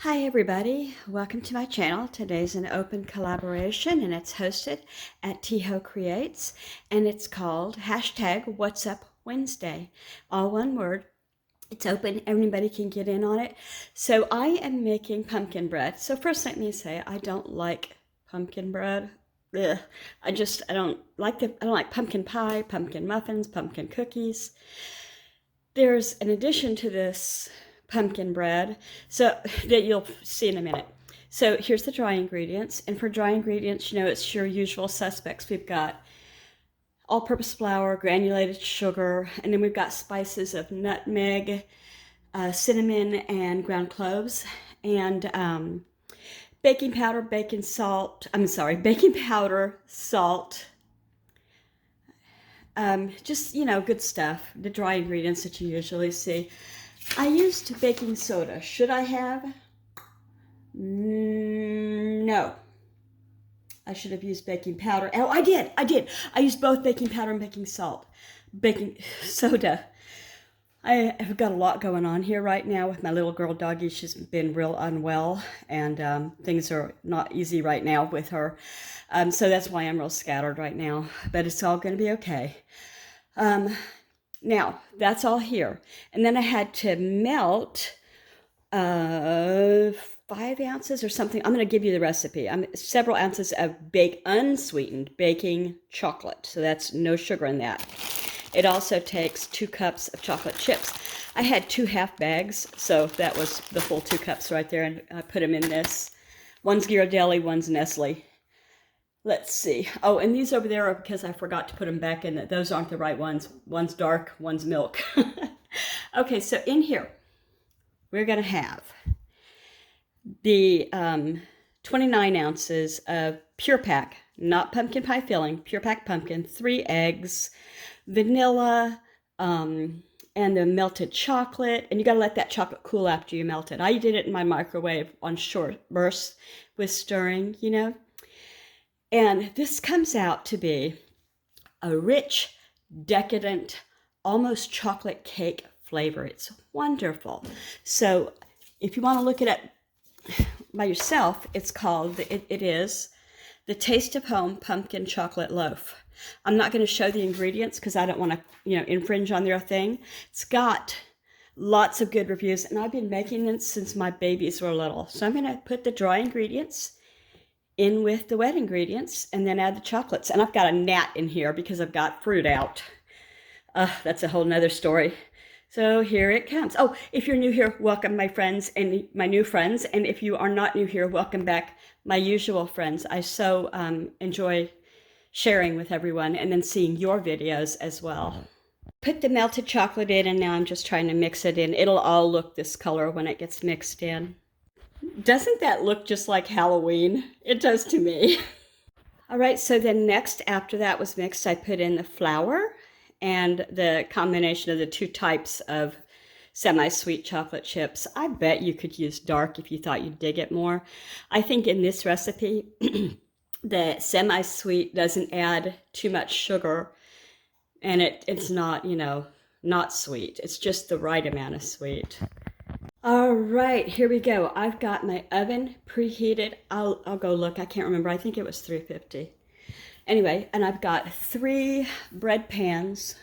Hi everybody, welcome to my channel. Today's an open collaboration and it's hosted at Tiho Creates and it's called #What's Up Wednesday. All one word. It's open, anybody can get in on it. So I am making pumpkin bread. So first let me say I don't like pumpkin bread. Ugh. I don't like pumpkin pie, pumpkin muffins, pumpkin cookies. There's an addition to this pumpkin bread so that you'll see in a minute. So here's the dry ingredients, and for dry ingredients, it's your usual suspects. We've got all-purpose flour, granulated sugar, and then we've got spices of nutmeg, cinnamon, and ground cloves, and baking powder, baking powder, salt, just, good stuff, the dry ingredients that you usually see. I used baking soda. Should I have? No. I should have used baking powder. Oh, I did. I used both baking powder and baking soda. I have got a lot going on here right now with my little girl doggy. She's been real unwell, and things are not easy right now with her. So that's why I'm real scattered right now, but it's all going to be okay. Now, that's all here. And then I had to melt 5 ounces or something. I'm going to give you the recipe. Several ounces of unsweetened baking chocolate. So that's no sugar in that. It also takes 2 cups of chocolate chips. I had 2 half bags, so that was the full 2 cups right there. And I put them in this. One's Ghirardelli, one's Nestle. Let's see. Oh, and these over there are because I forgot to put them back in. Those aren't the right ones. One's dark, one's milk. Okay, so in here, we're going to have the 29 ounces of pure pack, not pumpkin pie filling, pure pack pumpkin, 3 eggs, vanilla, and the melted chocolate. And you got to let that chocolate cool after you melt it. I did it in my microwave on short bursts with stirring, And this comes out to be a rich, decadent, almost chocolate cake flavor. It's wonderful. So if you want to look at it by yourself, it's called, it is the Taste of Home Pumpkin Chocolate Loaf. I'm not going to show the ingredients because I don't want to, infringe on their thing. It's got lots of good reviews, and I've been making it since my babies were little. So I'm going to put the dry ingredients in with the wet ingredients and then add the chocolates. And I've got a gnat in here because I've got fruit out. That's a whole nother story. So here it comes. Oh, if you're new here, welcome my friends and my new friends. And if you are not new here, welcome back my usual friends. I so enjoy sharing with everyone and then seeing your videos as well. Put the melted chocolate in, and now I'm just trying to mix it in. It'll all look this color when it gets mixed in. Doesn't that look just like Halloween? It does to me. All right, so then next, after that was mixed, I put in the flour and the combination of the 2 types of semi-sweet chocolate chips. I bet you could use dark if you thought you'd dig it more. I think in this recipe, the semi-sweet doesn't add too much sugar, and it's not, not sweet. It's just the right amount of sweet. All right, here we go. I've got my oven preheated. I'll go look. I can't remember. I think it was 350. Anyway, and I've got 3 bread pans.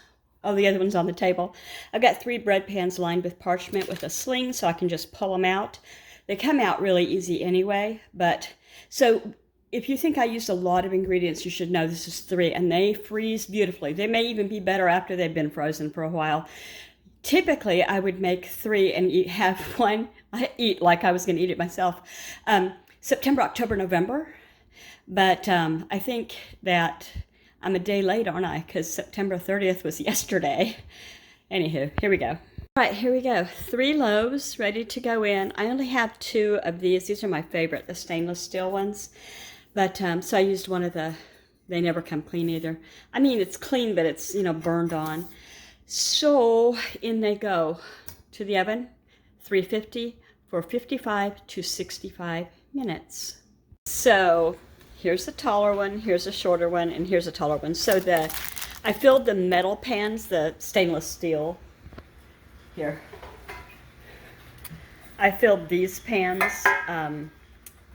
Oh, the other one's on the table. I've got 3 bread pans lined with parchment with a sling so I can just pull them out. They come out really easy anyway, but so if you think I used a lot of ingredients, you should know this is 3, and they freeze beautifully. They may even be better after they've been frozen for a while. Typically, I would make 3 and have one. I eat like I was going to eat it myself. September, October, November. But I think that I'm a day late, aren't I? Because September 30th was yesterday. Anywho, here we go. All right, here we go. 3 loaves ready to go in. I only have 2 of these. These are my favorite, the stainless steel ones. But so I used one of they never come clean either. I mean, it's clean, but it's, burned on. So in they go to the oven, 350 for 55 to 65 minutes. So here's a taller one, here's a shorter one, and here's a taller one. So I filled the metal pans, the stainless steel, here. I filled these pans,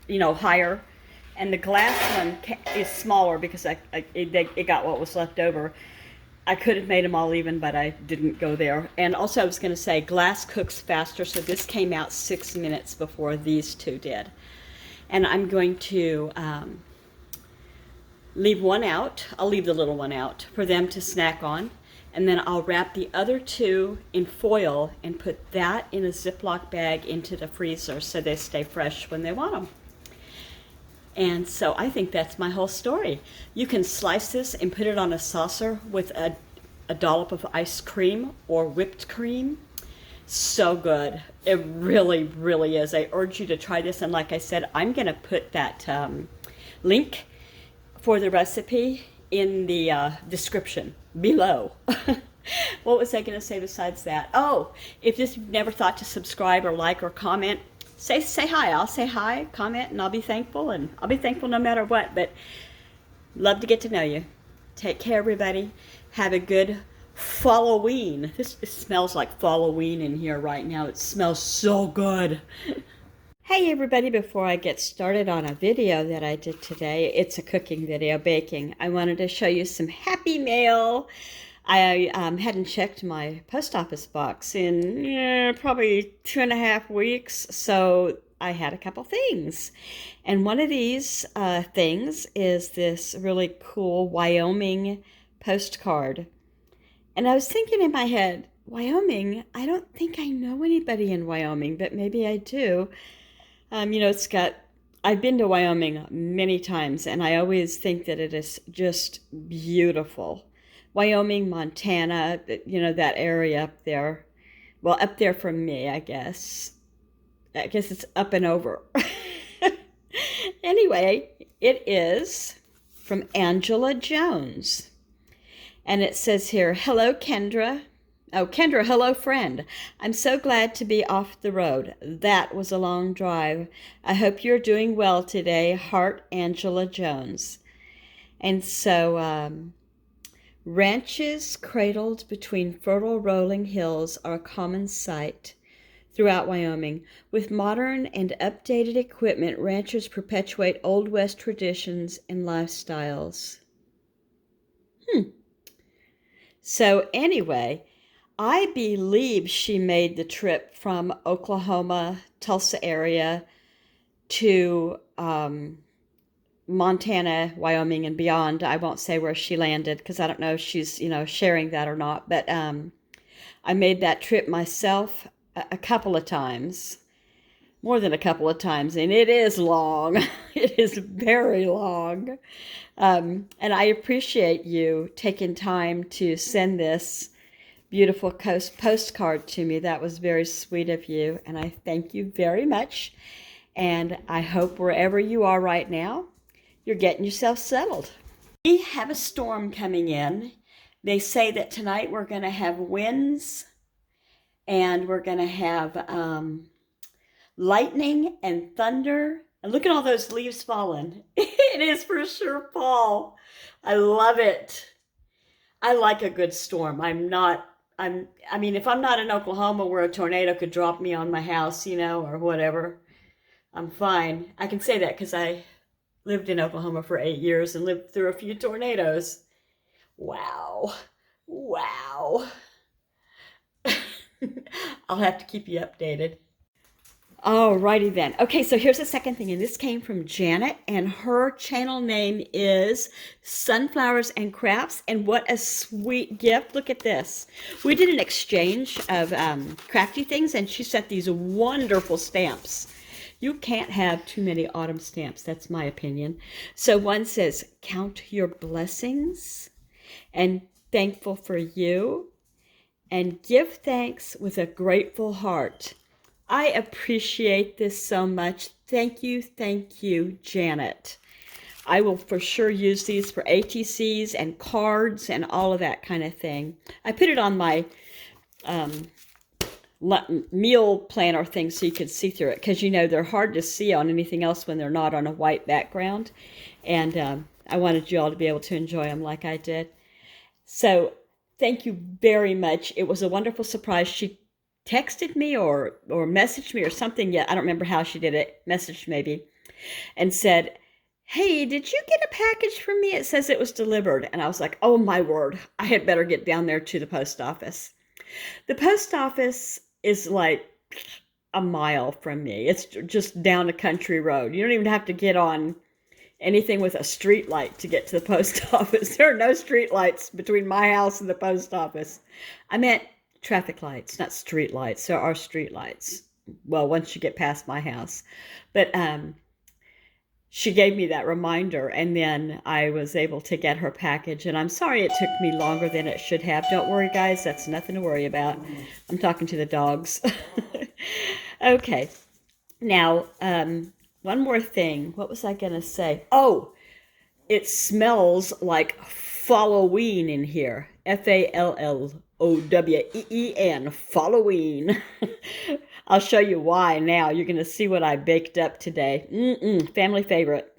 higher. And the glass one is smaller because it got what was left over. I could have made them all even, but I didn't go there. And also I was going to say glass cooks faster, so this came out 6 minutes before these two did. And I'm going to leave one out. I'll leave the little one out for them to snack on. And then I'll wrap the other two in foil and put that in a Ziploc bag into the freezer so they stay fresh when they want them. And so I think that's my whole story. You can slice this and put it on a saucer with a dollop of ice cream or whipped cream. So good. It really, really is. I urge you to try this. And like I said, I'm going to put that link for the recipe in the description below. What was I going to say besides that? Oh, if you've never thought to subscribe or like or comment, say hi. I'll say hi, comment, and I'll be thankful. And I'll be thankful no matter what. But love to get to know you. Take care, everybody. Have a good Halloween. It smells like Halloween in here right now. It smells so good. Hey everybody, before I get started on a video that I did today, it's a cooking video, baking. I wanted to show you some happy mail. I hadn't checked my post office box in probably 2.5 weeks, so I had a couple things. And one of these things is this really cool Wyoming postcard. And I was thinking in my head, Wyoming, I don't think I know anybody in Wyoming, but maybe I do. I've been to Wyoming many times, and I always think that it is just beautiful. Wyoming, Montana, that area up there. Well, up there from me, I guess. I guess it's up and over. Anyway, it is from Angela Jones. And it says here, hello, Kendra. Oh, Kendra, hello, friend. I'm so glad to be off the road. That was a long drive. I hope you're doing well today. Heart, Angela Jones. And so, ranches cradled between fertile rolling hills are a common sight throughout Wyoming. With modern and updated equipment, ranchers perpetuate Old West traditions and lifestyles. So anyway, I believe she made the trip from Oklahoma, Tulsa area to Montana, Wyoming, and beyond. I won't say where she landed because I don't know if she's, sharing that or not. But I made that trip myself a couple of times, more than a couple of times, and it is long. It is very long. And I appreciate you taking time to send this beautiful postcard to me. That was very sweet of you, and I thank you very much. And I hope wherever you are right now, you're getting yourself settled. We have a storm coming in. They say that tonight we're going to have winds, and we're going to have lightning and thunder. And look at all those leaves falling. It is for sure fall. I love it. I like a good storm. If I'm not in Oklahoma where a tornado could drop me on my house, or whatever, I'm fine. I can say that because I lived in Oklahoma for 8 years and lived through a few tornadoes. Wow. I'll have to keep you updated. Alrighty then. Okay, so here's the second thing, and this came from Janet, and her channel name is Sunflowers and Crafts, and what a sweet gift. Look at this. We did an exchange of crafty things, and she sent these wonderful stamps. You can't have too many autumn stamps, that's my opinion. So one says, count your blessings, and thankful for you, and give thanks with a grateful heart. I appreciate this so much. Thank you, Janet. I will for sure use these for ATCs and cards and all of that kind of thing. I put it on my meal planner thing so you can see through it, because they're hard to see on anything else when they're not on a white background. And I wanted you all to be able to enjoy them like I did. So thank you very much. It was a wonderful surprise. She texted me or messaged me or something yet. I don't remember how she did it. Messaged maybe and said, "Hey, did you get a package from me? It says it was delivered." And I was like, "Oh my word, I had better get down there to the post office." The post office is like a mile from me. It's just down a country road. You don't even have to get on anything with a street light to get to the post office. There are no street lights between my house and the post office. I meant traffic lights, not street lights. There are street lights. Well, once you get past my house. But she gave me that reminder, and then I was able to get her package. And I'm sorry it took me longer than it should have. Don't worry, guys. That's nothing to worry about. I'm talking to the dogs. Okay. Now, one more thing. What was I going to say? Oh, it smells like Halloween in here. Falloween. Halloween. I'll show you why now. You're going to see what I baked up today. Family favorite.